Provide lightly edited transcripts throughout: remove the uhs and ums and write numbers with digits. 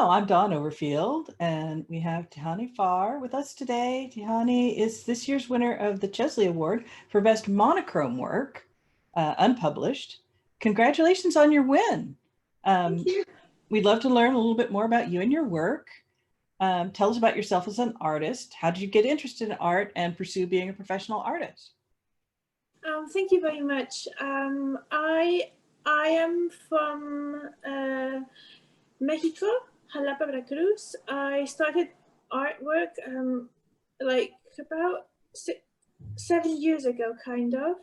Hello, I'm Dawn Overfield, and we have Tehani Farr with us today. Tehani is this year's winner of the Chesley Award for Best Monochrome Work, unpublished. Congratulations on your win. Thank you. We'd love to learn a little bit more about you and your work. Tell us about yourself as an artist. How did you get interested in art and pursue being a professional artist? Thank you very much. I am from Mexico, Jalapa, Veracruz. I started artwork like about 7 years ago, kind of.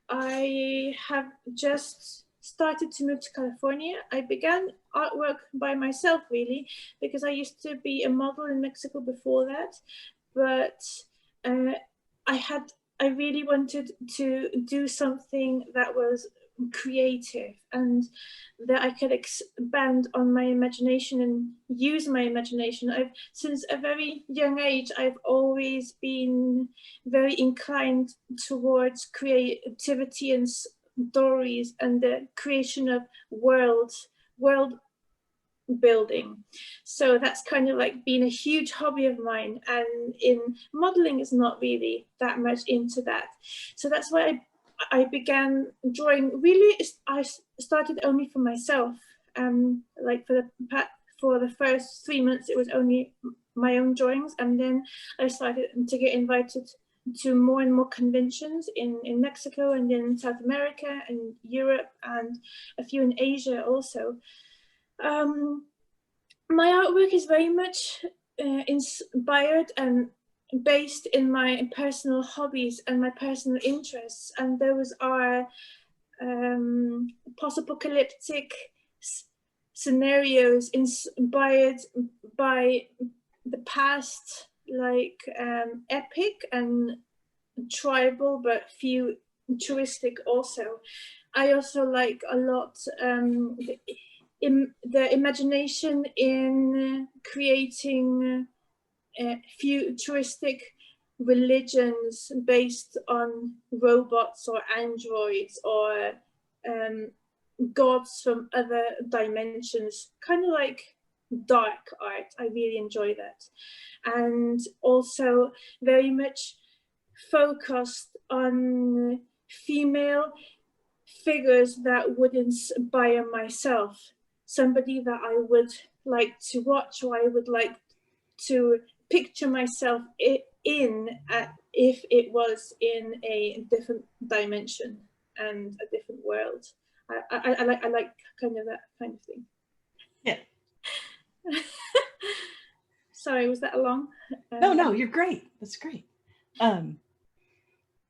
I have just started to move to California. I began artwork by myself, really, because I used to be a model in Mexico before that. But I really wanted to do something that was creative and that I could expand on my imagination and use my imagination. Since a very young age, I've always been very inclined towards creativity and stories and the creation of world building. So that's kind of like been a huge hobby of mine, and in modeling is not really that much into that. So that's why I began drawing. Really, I started only for myself. Like for the first 3 months, it was only my own drawings, and then I started to get invited to more and more conventions in Mexico and in South America and Europe and a few in Asia also. My artwork is very much inspired and based in my personal hobbies and my personal interests, and those are post-apocalyptic scenarios inspired by the past, like epic and tribal, but futuristic also. I also like a lot the imagination in creating futuristic religions based on robots or androids or gods from other dimensions, kind of like dark art. I really enjoy that. And also very much focused on female figures that would inspire myself, somebody that I would like to watch, or I would like to picture myself in if it was in a different dimension and a different world. I like kind of that kind of thing. Yeah. Sorry, was that long? No, you're great. That's great.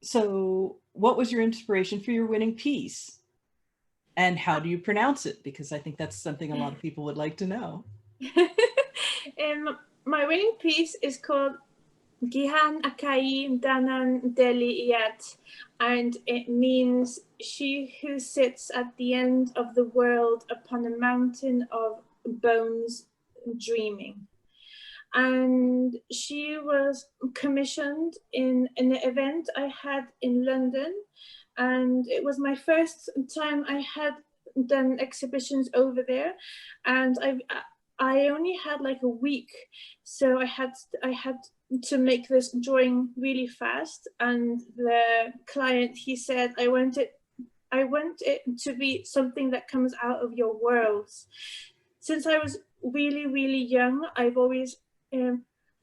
So what was your inspiration for your winning piece? And how do you pronounce it? Because I think that's something a lot of people would like to know. My winning piece is called Gihan Akai Danan Deli Yat, and it means she who sits at the end of the world upon a mountain of bones dreaming. And she was commissioned in an event I had in London, and it was my first time I had done exhibitions over there, and I only had like a week, so I had to make this drawing really fast. And the client, he said, I want it to be something that comes out of your worlds. Since I was really young, I've always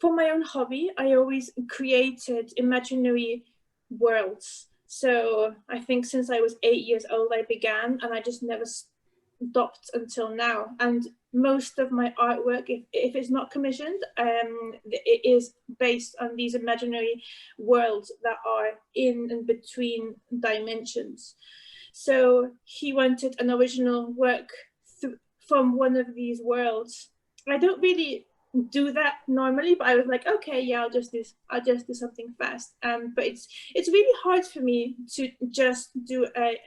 for my own hobby, I always created imaginary worlds. So I think since I was 8 years old, I began, and I just never stopped until now. And most of my artwork, if it's not commissioned, it is based on these imaginary worlds that are in and between dimensions. So he wanted an original work from one of these worlds. I don't really do that normally, but I was like, okay, yeah, I'll just do something fast. But it's really hard for me to just do a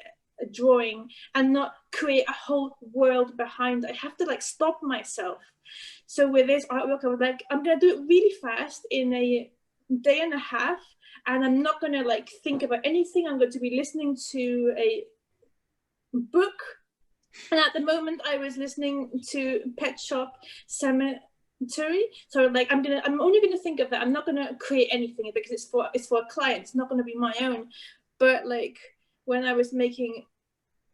drawing and not create a whole world behind. I have to like stop myself. So with this artwork, I was like, I'm gonna do it really fast in a day and a half, and I'm not gonna like think about anything. I'm going to be listening to a book And at the moment I was listening to Pet Shop Cemetery. So like I'm only gonna think of that. I'm not gonna create anything because it's for a client. It's not gonna be my own. But like when I was making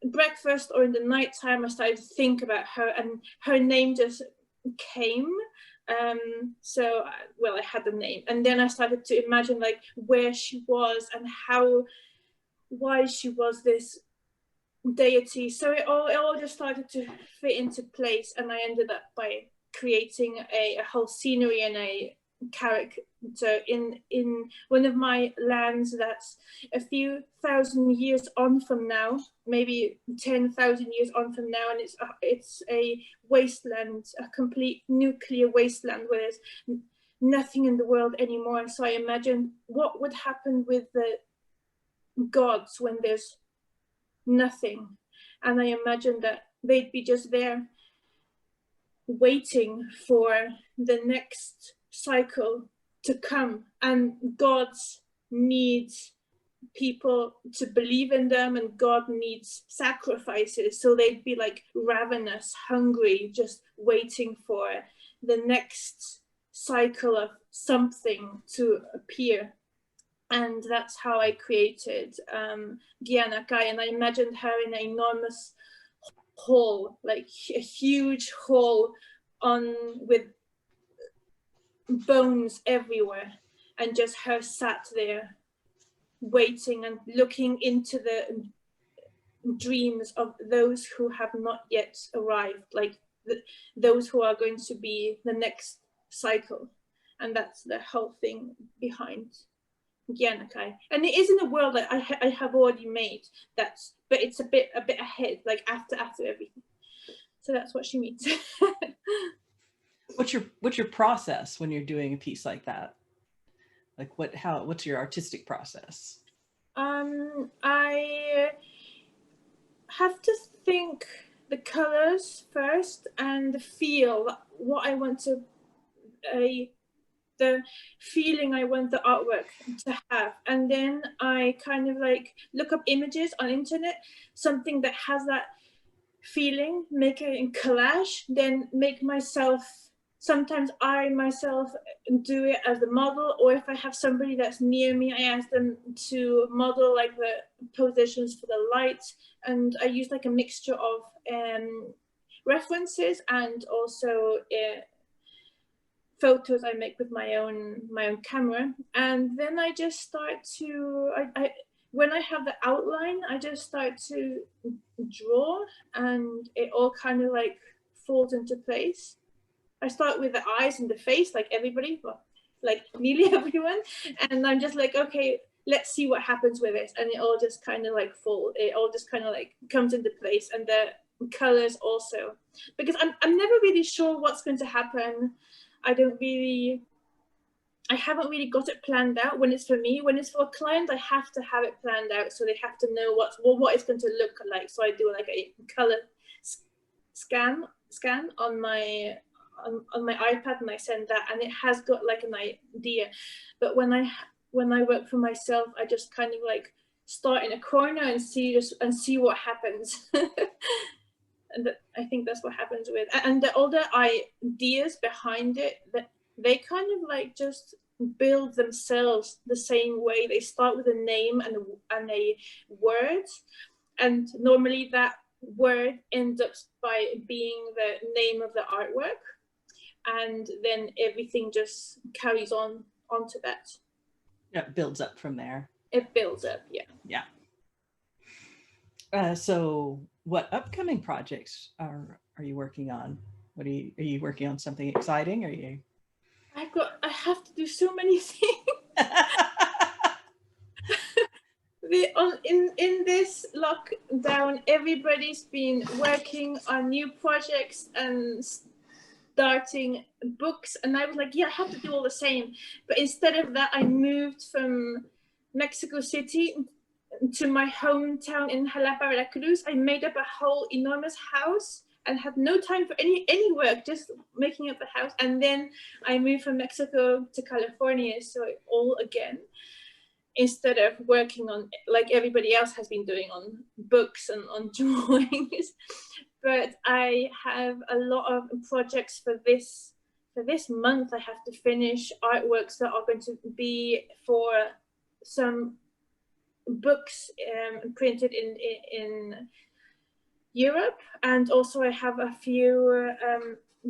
breakfast or in the nighttime, I started to think about her, and her name just came. So well, I had the name, and then I started to imagine like where she was and why she was this deity. So it all just started to fit into place, and I ended up by creating a whole scenery and a character in one of my lands that's a few thousand years on from now, maybe 10,000 years on from now, and it's a wasteland, a complete nuclear wasteland where there's nothing in the world anymore. So I imagined what would happen with the gods when there's nothing, and I imagined that they'd be just there waiting for the next cycle to come, and gods need people to believe in them, and God needs sacrifices, so they'd be like ravenous, hungry, just waiting for the next cycle of something to appear. And that's how I created Gianna Kai, and I imagined her in an enormous hall, like a huge hall with bones everywhere, and just her sat there waiting and looking into the dreams of those who have not yet arrived, like those who are going to be the next cycle. And that's the whole thing behind Gianakai. And it is in a world that I have already made, but it's a bit ahead, like after everything. So that's what she means. What's your process when you're doing a piece like that? Like what's your artistic process? I have to think the colors first and feel what I want to the feeling I want the artwork to have, and then I kind of like look up images on internet, something that has that feeling, make it in collage, then make myself, sometimes I myself do it as the model, or if I have somebody that's near me, I ask them to model like the positions for the light, and I use like a mixture of references and also photos I make with my own camera. And then I just start to when I have the outline, I just start to draw, and it all kind of like falls into place. I start with the eyes and the face, like everybody, well, like nearly everyone, and I'm just like, okay, let's see what happens with it, and it all just kind of like it all just kind of like comes into place, and the colors also, because I'm never really sure what's going to happen. I haven't really got it planned out when it's for me. When it's for a client, I have to have it planned out, so they have to know what it's going to look like. So I do like a color scan on my iPad, and I send that, and it has got like an idea. But when I work for myself, I just kind of like start in a corner and see what happens. And I think that's what happens with, and all the ideas behind it, that they kind of like just build themselves the same way. They start with a name and a word, and normally that word ends up by being the name of the artwork, and then everything just carries on onto that. Yeah, it builds up from there. It builds up, yeah. So what upcoming projects are you working on? Are you working on something exciting? Are you? I have to do so many things. In this lockdown, everybody's been working on new projects and starting books, and I was like, yeah, I have to do all the same. But instead of that, I moved from Mexico City to my hometown in Jalapa, Veracruz. I made up a whole enormous house and had no time for any work, just making up the house. And then I moved from Mexico to California, so all again, instead of working on like everybody else has been doing on books and on drawings. but I have a lot of projects for this month. I have to finish artworks that are going to be for some books printed in Europe, and also I have a few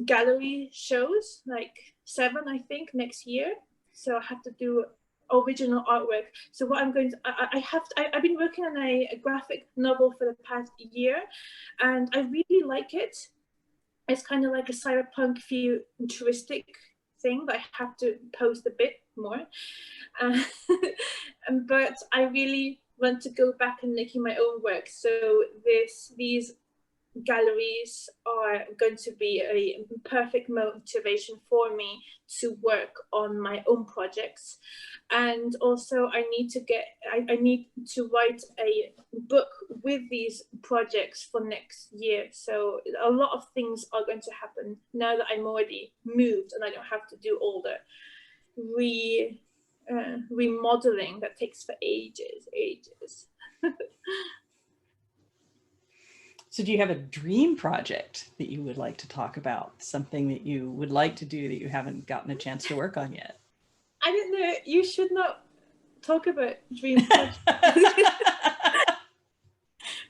gallery shows, like 7 I think next year. So I have to do original artwork. So what I'm going to, I've been working on a graphic novel for the past year, and I really like it. It's kind of like a cyberpunk futuristic thing, but I have to post a bit more. But I really want to go back and making my own work. So these galleries are going to be a perfect motivation for me to work on my own projects. And also I need to write a book with these projects for next year. So a lot of things are going to happen now that I'm already moved and I don't have to do all the remodeling that takes for ages. So do you have a dream project that you would like to talk about? Something that you would like to do that you haven't gotten a chance to work on yet? I don't know. You should not talk about dream projects.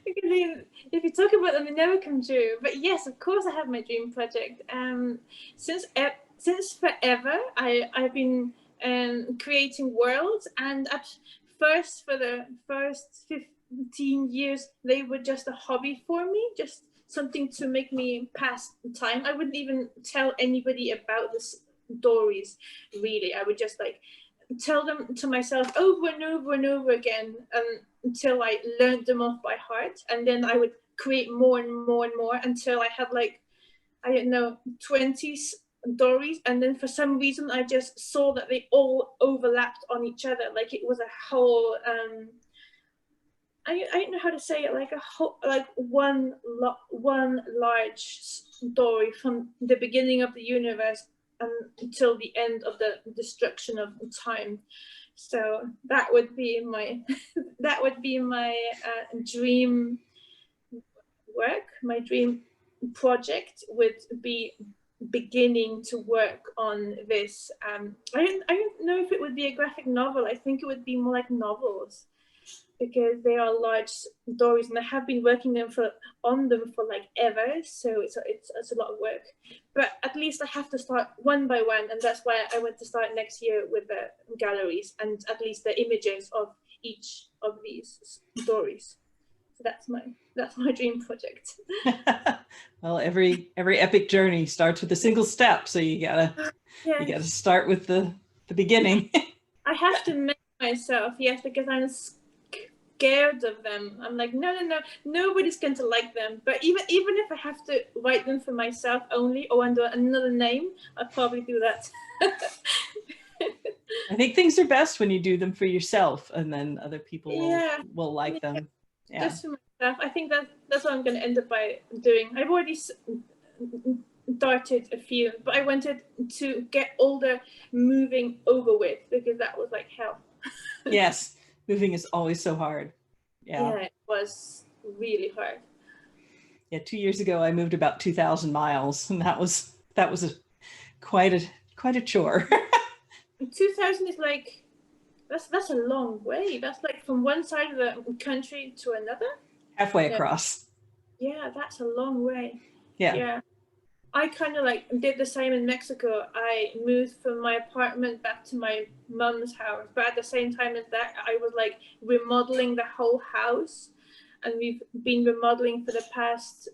Because if you talk about them, they never come true. But yes, of course, I have my dream project. Since forever, I've been creating worlds, and at first, for the first 15 years, they were just a hobby for me, just something to make me pass time. I wouldn't even tell anybody about the stories, really. I would just like tell them to myself over and over and over again until I learned them off by heart. And then I would create more and more and more until I had like, I don't know, 20 stories. And then for some reason, I just saw that they all overlapped on each other. Like it was a whole, I don't know how to say it, like a whole, like one large story from the beginning of the universe until the end of the destruction of time. So that would be my dream work. My dream project would be beginning to work on this. I don't know if it would be a graphic novel. I think it would be more like novels, because they are large stories, and I have been working on them for like ever. So it's a lot of work, but at least I have to start one by one, and that's why I want to start next year with the galleries and at least the images of each of these stories. So that's my dream project. Well, every epic journey starts with a single step, so you gotta start with the beginning. I have to make myself, yes, because I'm scared of them. I'm like, no, nobody's going to like them. But even if I have to write them for myself only or under another name, I'll probably do that. I think things are best when you do them for yourself, and then other people will like them. Yeah. Just for myself. I think that's what I'm going to end up by doing. I've already started a few, but I wanted to get all the moving over with, because that was like hell. Yes, moving is always so hard. Yeah, it was really hard. Yeah, 2 years ago I moved about 2,000 miles, and that was quite a chore. 2,000 is like that's a long way. That's like from one side of the country to another. Halfway across. Yeah, that's a long way. Yeah. I kind of like did the same in Mexico. I moved from my apartment back to my mom's house, but at the same time as that, I was like remodeling the whole house, and we've been remodeling for the past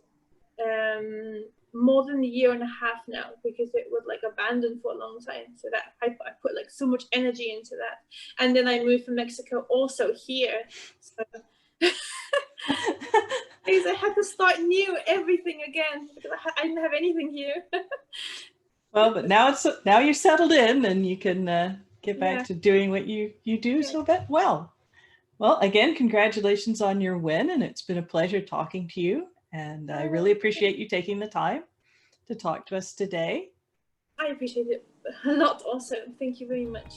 more than a year and a half now, because it was like abandoned for a long time. So that I put like so much energy into that, and then I moved from Mexico also here. So I had to start new everything again, because I didn't have anything here. Well, but now you're settled in, and you can get back to doing what you do so well. Well, again, congratulations on your win, and it's been a pleasure talking to you. And I really appreciate you taking the time to talk to us today. I appreciate it a lot also. Thank you very much.